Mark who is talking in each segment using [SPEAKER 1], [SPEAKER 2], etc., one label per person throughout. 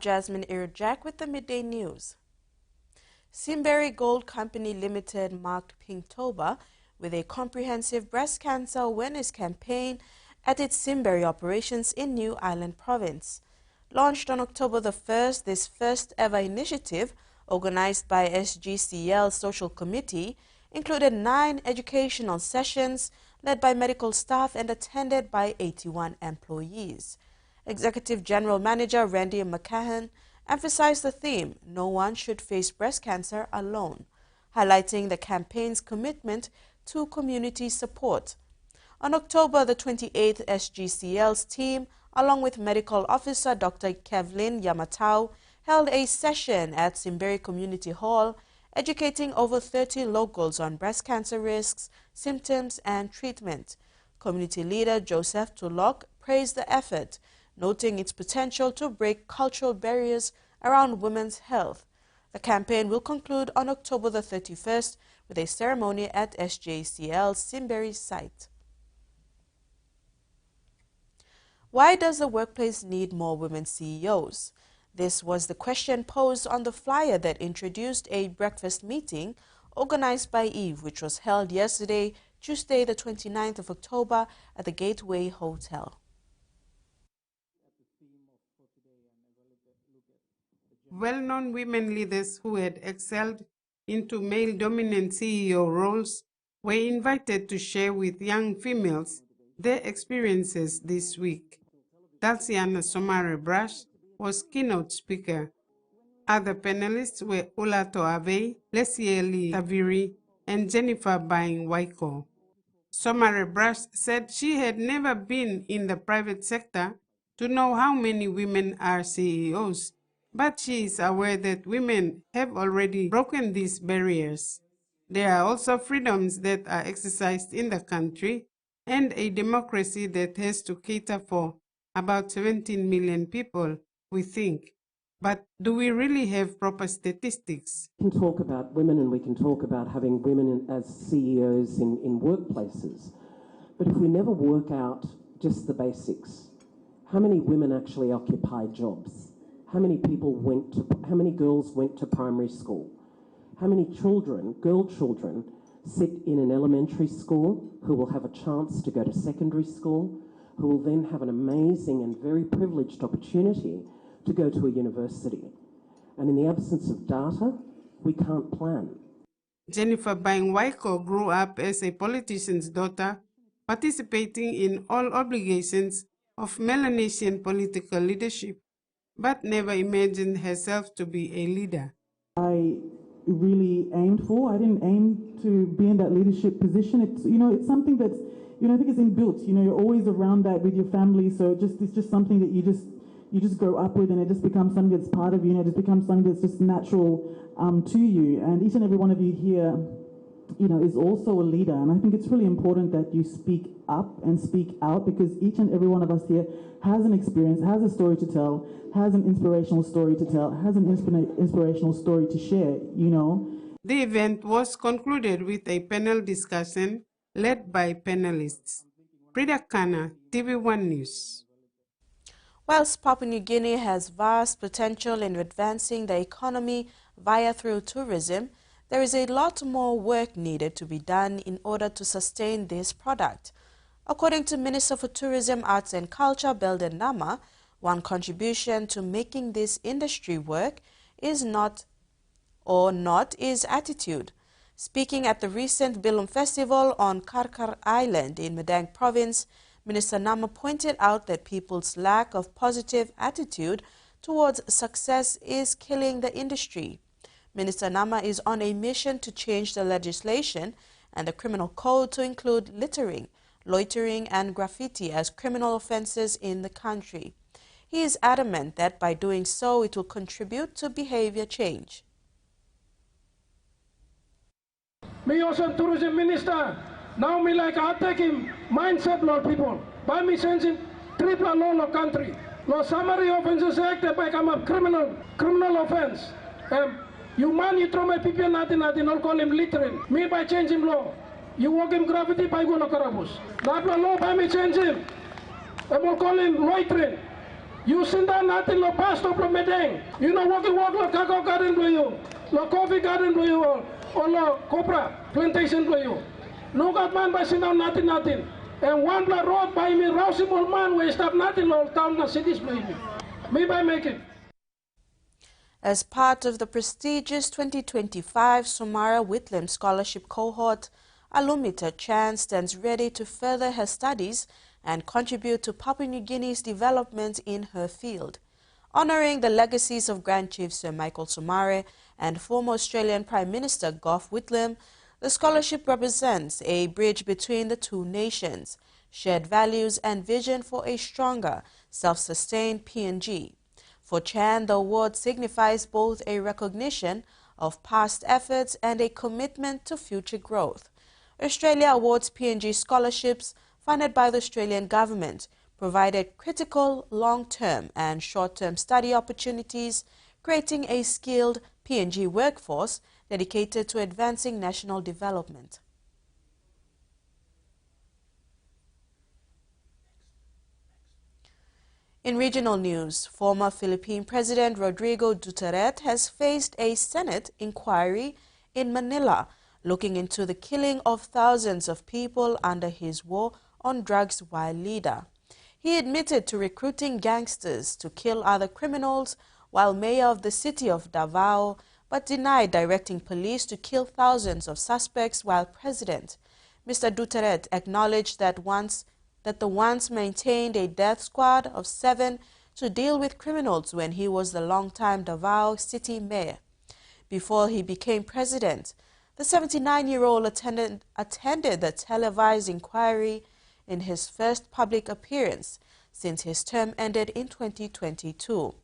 [SPEAKER 1] Jasmine Irjak with the Midday News. Simberry Gold Company Limited marked Pinktober with a comprehensive breast cancer awareness campaign at its Simberry operations in New Island Province. Launched on October the 1st, this first-ever initiative, organized by SGCL's Social Committee, included 9 educational sessions led by medical staff and attended by 81 employees. Executive General Manager Randy McCahan emphasized the theme, "No one should face breast cancer alone," highlighting the campaign's commitment to community support. On October the 28th, SGCL's team, along with Medical Officer Dr. Kevlin Yamatau, held a session at Simberry Community Hall, educating over 30 locals on breast cancer risks, symptoms, and treatment. Community leader Joseph Tulok praised the effort, noting its potential to break cultural barriers around women's health. The campaign will conclude on October the 31st with a ceremony at SJCL's Simberry site. Why does the workplace need more women CEOs? This was the question posed on the flyer that introduced a breakfast meeting organized by Eve, which was held yesterday, Tuesday the 29th of October at the Gateway Hotel.
[SPEAKER 2] Well-known women leaders who had excelled into male-dominant CEO roles were invited to share with young females their experiences this week. Dalciana Somare Brush was keynote speaker. Other panelists were Ulato Ave, Lesieli Taviri, and Jennifer Baing Waiko. Somare Brush said she had never been in the private sector to know how many women are CEOs, but she is aware that women have already broken these barriers. There are also freedoms that are exercised in the country and a democracy that has to cater for about 17 million people, we think. But do we really have proper statistics?
[SPEAKER 3] We can talk about women and we can talk about having women as CEOs in workplaces. But if we never work out just the basics, how many women actually occupy jobs? How many girls went to primary school? How many girl children, sit in an elementary school who will have a chance to go to secondary school, who will then have an amazing and very privileged opportunity to go to a university? And in the absence of data, we can't plan.
[SPEAKER 2] Jennifer Baing Waiko grew up as a politician's daughter, participating in all obligations of Melanesian political leadership, but never imagined herself to be a leader.
[SPEAKER 4] I really aimed for. I didn't aim to be in that leadership position. It's something that's, I think it's inbuilt. You're always around that with your family, so it's just something that you just grow up with, and it just becomes something that's part of you, and it just becomes something that's just natural to you. And each and every one of you here, is also a leader. And I think it's really important that you speak up and speak out, because each and every one of us here has an experience, has a story to tell, has an inspirational story to tell, has an inspirational story to share,
[SPEAKER 2] The event was concluded with a panel discussion led by panelists. Prida Kana, TVWAN News.
[SPEAKER 1] Whilst Papua New Guinea has vast potential in advancing the economy through tourism, there is a lot more work needed to be done in order to sustain this product. According to Minister for Tourism, Arts and Culture, Belden Nama, one contribution to making this industry work is attitude. Speaking at the recent Bilum Festival on Karkar Island in Midday Province, Minister Nama pointed out that people's lack of positive attitude towards success is killing the industry. Minister Nama is on a mission to change the legislation and the criminal code to include littering, loitering, and graffiti as criminal offenses in the country. He is adamant that by doing so, it will contribute to behavior change.
[SPEAKER 5] Me also tourism minister. Now me like attacking mindset law people. By me changing triple law country. Law summary offenses act they become a criminal offense. You man you throw my people nothing, I'll call him littering. Me by changing law. You walk him gravity by go no karabus. That law by me change him. I will call him loitering. You sit down nothing lo bus stop lo Midday. You know walk lo cacao garden lo you, lo coffee garden lo you, or lo copra plantation lo you. No got man by sit down nothing. And one block road by me rousing old man where stop nothing lo town na cities lo me. Me by make it.
[SPEAKER 1] As part of the prestigious 2025 Sumara Whitlam Scholarship Cohort, Alumita Chan stands ready to further her studies and contribute to Papua New Guinea's development in her field. Honoring the legacies of Grand Chief Sir Michael Somare and former Australian Prime Minister Gough Whitlam, the scholarship represents a bridge between the two nations, shared values and vision for a stronger, self-sustained PNG. For Chan, the award signifies both a recognition of past efforts and a commitment to future growth. Australia awards PNG scholarships funded by the Australian government, provided critical long-term and short-term study opportunities, creating a skilled PNG workforce dedicated to advancing national development. In regional news, former Philippine President Rodrigo Duterte has faced a Senate inquiry in Manila looking into the killing of thousands of people under his war on drugs while leader. He admitted to recruiting gangsters to kill other criminals while mayor of the city of Davao, but denied directing police to kill thousands of suspects while president. Mr. Duterte acknowledged that the once maintained a death squad of 7 to deal with criminals when he was the longtime Davao city mayor. Before he became president, the 79-year-old attended the televised inquiry in his first public appearance since his term ended in 2022.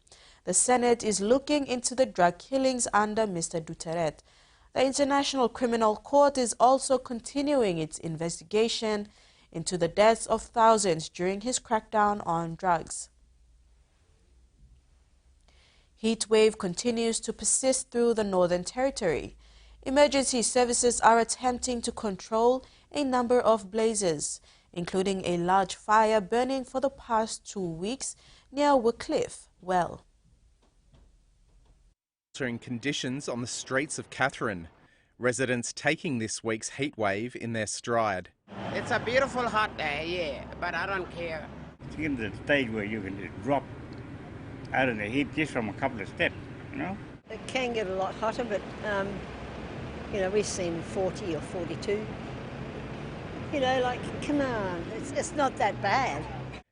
[SPEAKER 1] The Senate is looking into the drug killings under Mr. Duterte. The International Criminal Court is also continuing its investigation into the deaths of thousands during his crackdown on drugs. Heatwave continues to persist through the Northern Territory. Emergency services are attempting to control a number of blazes, including a large fire burning for the past 2 weeks near Wycliffe Well.
[SPEAKER 6] Conditions on the streets of Katherine. Residents taking this week's heatwave in their stride.
[SPEAKER 7] It's a beautiful hot day, yeah, but I don't care.
[SPEAKER 8] It's getting to the stage where you can just drop out of the heat just from a couple of steps, you know?
[SPEAKER 9] It can get a lot hotter, but, we've seen 40 or 42. Come on, it's not that bad.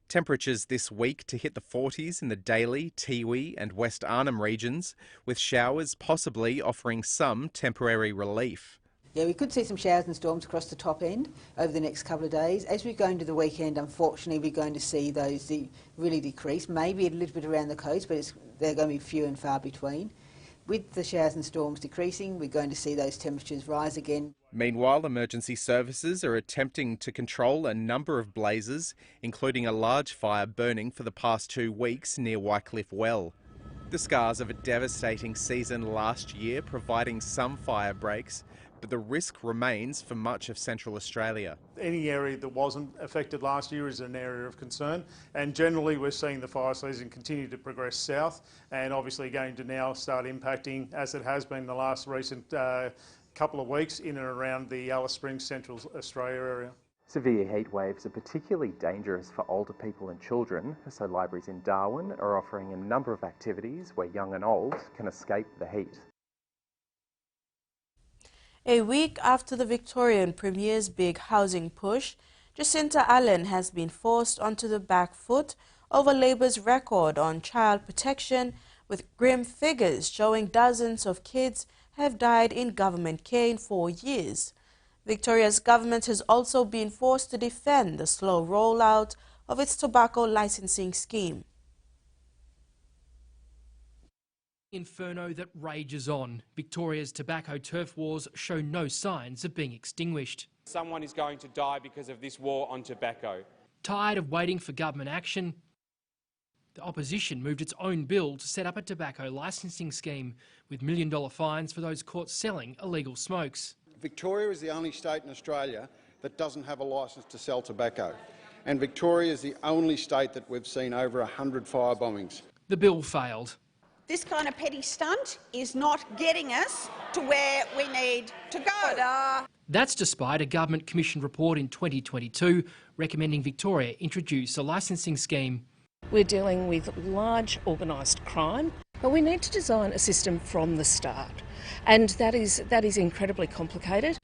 [SPEAKER 6] Temperatures this week to hit the 40s in the Daly, Tiwi and West Arnhem regions, with showers possibly offering some temporary relief.
[SPEAKER 10] Yeah, we could see some showers and storms across the top end over the next couple of days. As we go into the weekend, unfortunately, we're going to see those really decrease, maybe a little bit around the coast, but they're going to be few and far between. With the showers and storms decreasing, we're going to see those temperatures rise again.
[SPEAKER 6] Meanwhile, emergency services are attempting to control a number of blazes, including a large fire burning for the past 2 weeks near Wycliffe Well. The scars of a devastating season last year providing some fire breaks, but the risk remains for much of Central Australia.
[SPEAKER 11] Any area that wasn't affected last year is an area of concern, and generally we're seeing the fire season continue to progress south and obviously going to now start impacting, as it has been the last recent couple of weeks, in and around the Alice Springs, Central Australia area.
[SPEAKER 6] Severe heat waves are particularly dangerous for older people and children, so libraries in Darwin are offering a number of activities where young and old can escape the heat.
[SPEAKER 1] A week after the Victorian Premier's big housing push, Jacinta Allen has been forced onto the back foot over Labour's record on child protection, with grim figures showing dozens of kids have died in government care in 4 years. Victoria's government has also been forced to defend the slow rollout of its tobacco licensing scheme.
[SPEAKER 12] Inferno that rages on. Victoria's tobacco turf wars show no signs of being extinguished.
[SPEAKER 13] Someone is going to die because of this war on tobacco.
[SPEAKER 12] Tired of waiting for government action, the opposition moved its own bill to set up a tobacco licensing scheme with $1 million fines for those caught selling illegal smokes.
[SPEAKER 14] Victoria is the only state in Australia that doesn't have a licence to sell tobacco. and Victoria is the only state that we've seen over 100 fire bombings.
[SPEAKER 12] The bill failed.
[SPEAKER 15] This kind of petty stunt is not getting us to where we need to go.
[SPEAKER 12] That's despite a government-commissioned report in 2022 recommending Victoria introduce a licensing scheme.
[SPEAKER 16] We're dealing with large organised crime, but we need to design a system from the start, and that is incredibly complicated.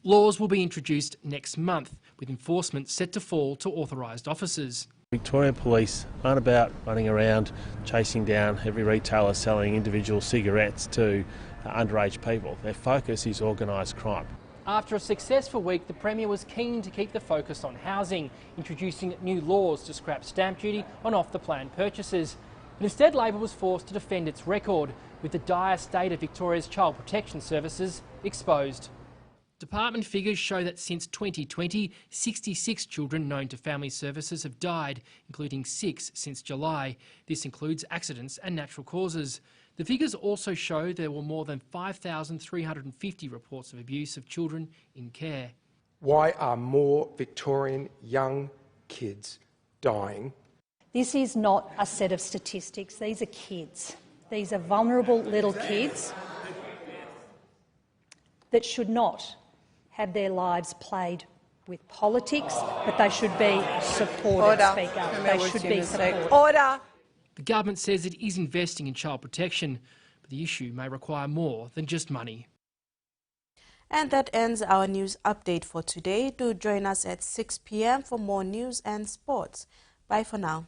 [SPEAKER 12] Laws will be introduced next month, with enforcement set to fall to authorised officers.
[SPEAKER 17] Victorian Police aren't about running around chasing down every retailer selling individual cigarettes to underage people. Their focus is organised crime.
[SPEAKER 12] After a successful week, the Premier was keen to keep the focus on housing, introducing new laws to scrap stamp duty on off-the-plan purchases. But instead, Labor was forced to defend its record, with the dire state of Victoria's child protection services exposed. Department figures show that since 2020, 66 children known to family services have died, including 6 since July. This includes accidents and natural causes. The figures also show there were more than 5,350 reports of abuse of children in care.
[SPEAKER 18] Why are more Victorian young kids dying?
[SPEAKER 19] This is not a set of statistics. These are kids. These are vulnerable little kids that should not have their lives played with politics, but they should be supported, Speaker. They should be supported.
[SPEAKER 15] Order.
[SPEAKER 12] The government says it is investing in child protection, but the issue may require more than just money.
[SPEAKER 1] And that ends our news update for today. Do join us at 6 p.m. for more news and sports. Bye for now.